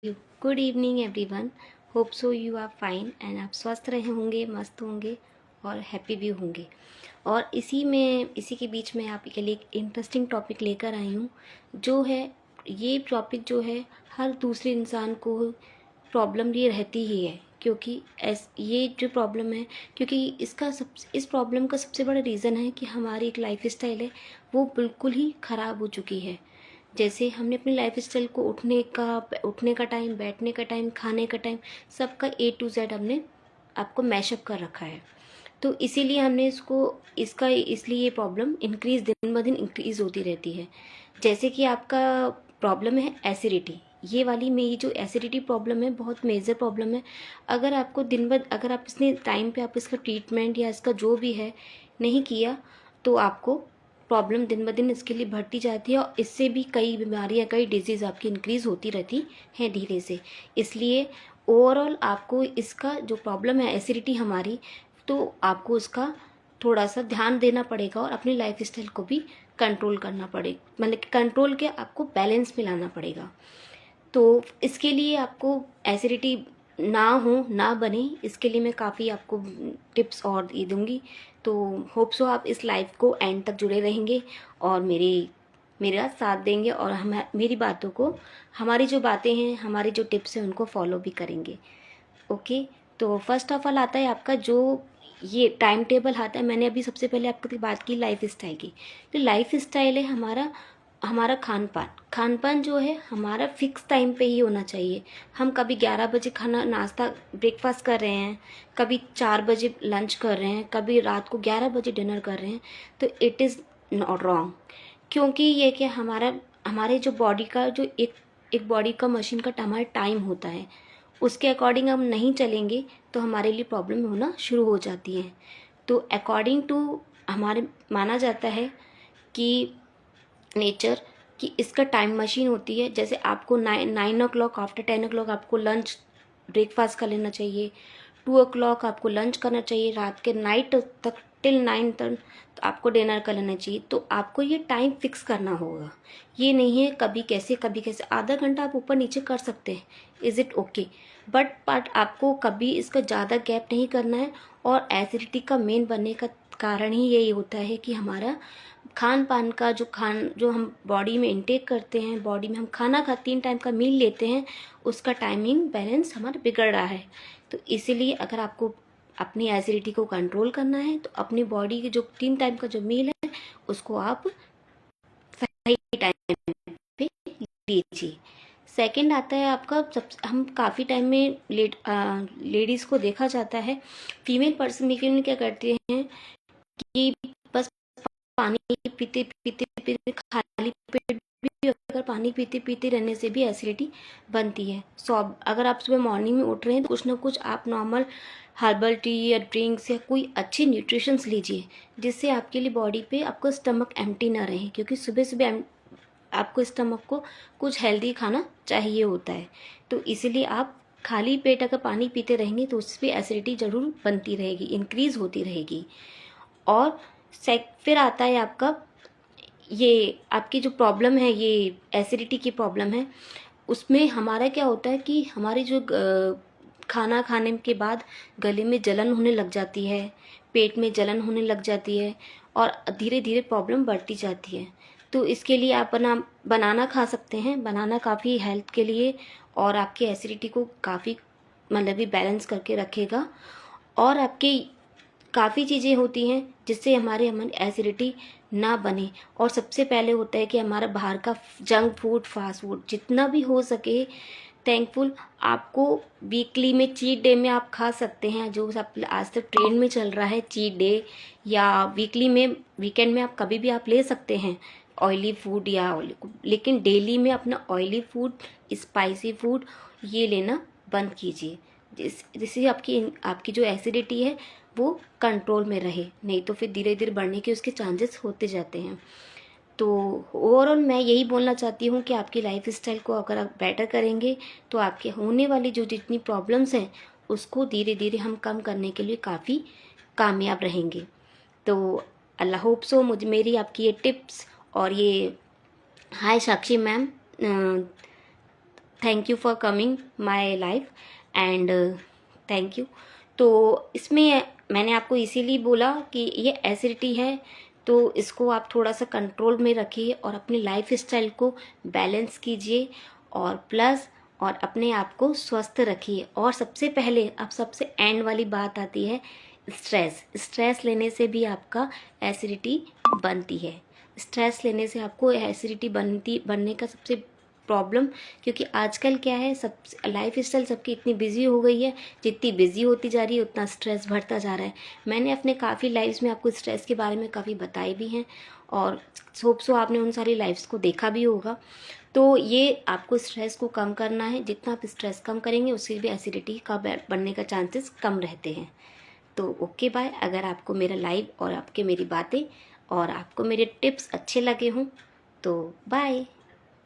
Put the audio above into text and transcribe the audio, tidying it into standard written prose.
Good evening everyone. Hope so you are fine and आप स्वस्थ रहे होंगे, मस्त होंगे और हैप्पी भी होंगे। और इसी के बीच में आपके लिए एक इंटरेस्टिंग टॉपिक लेकर आई हूँ, जो है ये टॉपिक जो है हर दूसरे इंसान को प्रॉब्लम ये रहती ही है, क्योंकि ये जो प्रॉब्लम है, क्योंकि इस प्रॉब्लम का सबसे बड़ा रीज़न है कि हमारी एक लाइफ स्टाइल है वो बिल्कुल ही ख़राब हो चुकी है। जैसे हमने अपनी लाइफ स्टाइल को उठने का टाइम, बैठने का टाइम, खाने का टाइम, सबका A to Z हमने आपको मैशअप कर रखा है। तो इसीलिए हमने इसलिए ये प्रॉब्लम दिन ब दिन इंक्रीज़ होती रहती है। जैसे कि आपका प्रॉब्लम है एसिडिटी, ये वाली मेरी जो एसिडिटी प्रॉब्लम है बहुत मेजर प्रॉब्लम है। अगर आप इसने टाइम पे आप इसका ट्रीटमेंट या इसका जो भी है नहीं किया, तो आपको प्रॉब्लम दिन ब दिन इसके लिए बढ़ती जाती है और इससे भी कई बीमारियां, कई डिजीज़ आपकी इंक्रीज़ होती रहती हैं धीरे से। इसलिए ओवरऑल आपको इसका जो प्रॉब्लम है एसिडिटी हमारी, तो आपको उसका थोड़ा सा ध्यान देना पड़ेगा और अपनी लाइफ स्टाइल को भी कंट्रोल करना पड़ेगा, मतलब कि कंट्रोल के आपको बैलेंस में लाना पड़ेगा। तो इसके लिए आपको एसिडिटी ना बने, इसके लिए मैं काफ़ी आपको टिप्स और दे दूँगी। तो होप सो आप इस लाइफ को एंड तक जुड़े रहेंगे और मेरा साथ देंगे और हम मेरी बातों को, हमारी जो बातें हैं, हमारी जो टिप्स हैं, उनको फॉलो भी करेंगे। ओके। तो फर्स्ट ऑफ ऑल आता है आपका जो ये टाइम टेबल आता है। मैंने अभी सबसे पहले आपकी बात की लाइफ स्टाइल की। तो लाइफ स्टाइल है हमारा हमारा खान पान जो है हमारा फिक्स टाइम पे ही होना चाहिए। हम कभी 11 बजे खाना नाश्ता ब्रेकफास्ट कर रहे हैं, कभी 4 बजे लंच कर रहे हैं, कभी रात को 11 बजे डिनर कर रहे हैं, तो इट इज़ नॉट रॉन्ग। क्योंकि ये कि हमारे जो बॉडी का जो एक बॉडी का मशीन का हमारा टाइम होता है, उसके अकॉर्डिंग हम नहीं चलेंगे तो हमारे लिए प्रॉब्लम होना शुरू हो जाती है। तो अकॉर्डिंग टू हमारे माना जाता है कि नेचर, कि इसका टाइम मशीन होती है। जैसे आपको 9 o'clock, आफ्टर 10 o'clock आपको लंच ब्रेकफास्ट कर लेना चाहिए, 2 o'clock आपको लंच करना चाहिए, रात के नाइट तक टिल 9 तक तो आपको डिनर कर लेना चाहिए। तो आपको ये टाइम फिक्स करना होगा। ये नहीं है कभी कैसे आधा घंटा आप ऊपर नीचे कर सकते हैं, इज़ इट ओके, बट आपको कभी इसका ज़्यादा गैप नहीं करना है। और एसिडिटी का मेन बनने का कारण ही यही होता है कि हमारा खान पान का जो हम बॉडी में इंटेक करते हैं, बॉडी में हम खाना 3 टाइम का मील लेते हैं, उसका टाइमिंग बैलेंस हमारा बिगड़ रहा है। तो इसीलिए अगर आपको अपनी एसिडिटी को कंट्रोल करना है तो अपनी बॉडी के जो 3 टाइम का जो मील है उसको आप सही टाइम पे लीजिए। सेकंड आता है आपका हम काफ़ी टाइम में लेडीज़ को देखा जाता है, फीमेल पर्सन भी क्या करते हैं कि बस पानी पीते पीते पीते खाली पेट भी अगर पानी पीते पीते रहने से भी एसिडिटी बनती है। सो अगर आप सुबह मॉर्निंग में उठ रहे हैं तो कुछ ना कुछ आप नॉर्मल हर्बल टी या ड्रिंक्स या कोई अच्छी न्यूट्रिशंस लीजिए, जिससे आपके लिए बॉडी पे आपका स्टमक एम्प्टी ना रहे, क्योंकि सुबह सुबह आपको स्टमक को कुछ हेल्दी खाना चाहिए होता है। तो इसीलिए आप खाली पेट अगर पानी पीते रहेंगे तो उस पर एसिडिटी ज़रूर बनती रहेगी, इंक्रीज़ होती रहेगी। और फिर आता है आपका ये आपकी जो प्रॉब्लम है, ये एसिडिटी की प्रॉब्लम है, उसमें हमारा क्या होता है कि हमारी जो खाना खाने के बाद गले में जलन होने लग जाती है, पेट में जलन होने लग जाती है और धीरे धीरे प्रॉब्लम बढ़ती जाती है। तो इसके लिए आप बनाना खा सकते हैं। बनाना काफ़ी हेल्थ के लिए और आपकी एसिडिटी को काफ़ी मतलब भी बैलेंस करके रखेगा। और आपके काफ़ी चीज़ें होती हैं जिससे हमारी एसिडिटी ना बने। और सबसे पहले होता है कि हमारा बाहर का जंक फूड, फास्ट फूड जितना भी हो सके, थैंकफुल आपको वीकली में चीट डे में आप खा सकते हैं, जो सब आज तक ट्रेंड में चल रहा है चीट डे, या वीकली में वीकेंड में आप कभी भी आप ले सकते हैं ऑयली फूड लेकिन डेली में अपना ऑयली फूड, स्पाइसी फूड ये लेना बंद कीजिए, जिससे आपकी आपकी जो एसिडिटी है वो कंट्रोल में रहे, नहीं तो फिर धीरे धीरे बढ़ने के उसके चांसेस होते जाते हैं। तो ओवरऑल मैं यही बोलना चाहती हूँ कि आपकी लाइफ स्टाइल को अगर आप बेटर करेंगे तो आपके होने वाली जो जितनी प्रॉब्लम्स हैं उसको धीरे धीरे हम कम करने के लिए काफ़ी कामयाब रहेंगे। तो अल्लाह होप सो मेरी आपकी ये टिप्स और ये hi Sakshi ma'am, thank you for coming my life and thank you. तो इसमें मैंने आपको इसीलिए बोला कि ये एसिडिटी है, तो इसको आप थोड़ा सा कंट्रोल में रखिए और अपनी लाइफ स्टाइल को बैलेंस कीजिए और प्लस और अपने आप को स्वस्थ रखिए। और सबसे पहले अब सबसे एंड वाली बात आती है स्ट्रेस। स्ट्रेस लेने से भी आपका एसिडिटी बनती है। स्ट्रेस लेने से आपको एसिडिटी बनने का सबसे प्रॉब्लम, क्योंकि आजकल क्या है, सब लाइफ स्टाइल सबकी इतनी बिजी हो गई है, जितनी बिजी होती जा रही है उतना स्ट्रेस बढ़ता जा रहा है। मैंने अपने काफ़ी लाइव्स में आपको स्ट्रेस के बारे में काफ़ी बताए भी हैं और होप सो आपने उन सारी लाइव्स को देखा भी होगा। तो ये आपको स्ट्रेस को कम करना है, जितना आप स्ट्रेस कम करेंगे उससे भी एसिडिटी का बनने का चांसेस कम रहते हैं। तो ओके बाय। अगर आपको मेरा लाइव और आपके मेरी बातें और आपको मेरे टिप्स अच्छे लगे हों तो बाय।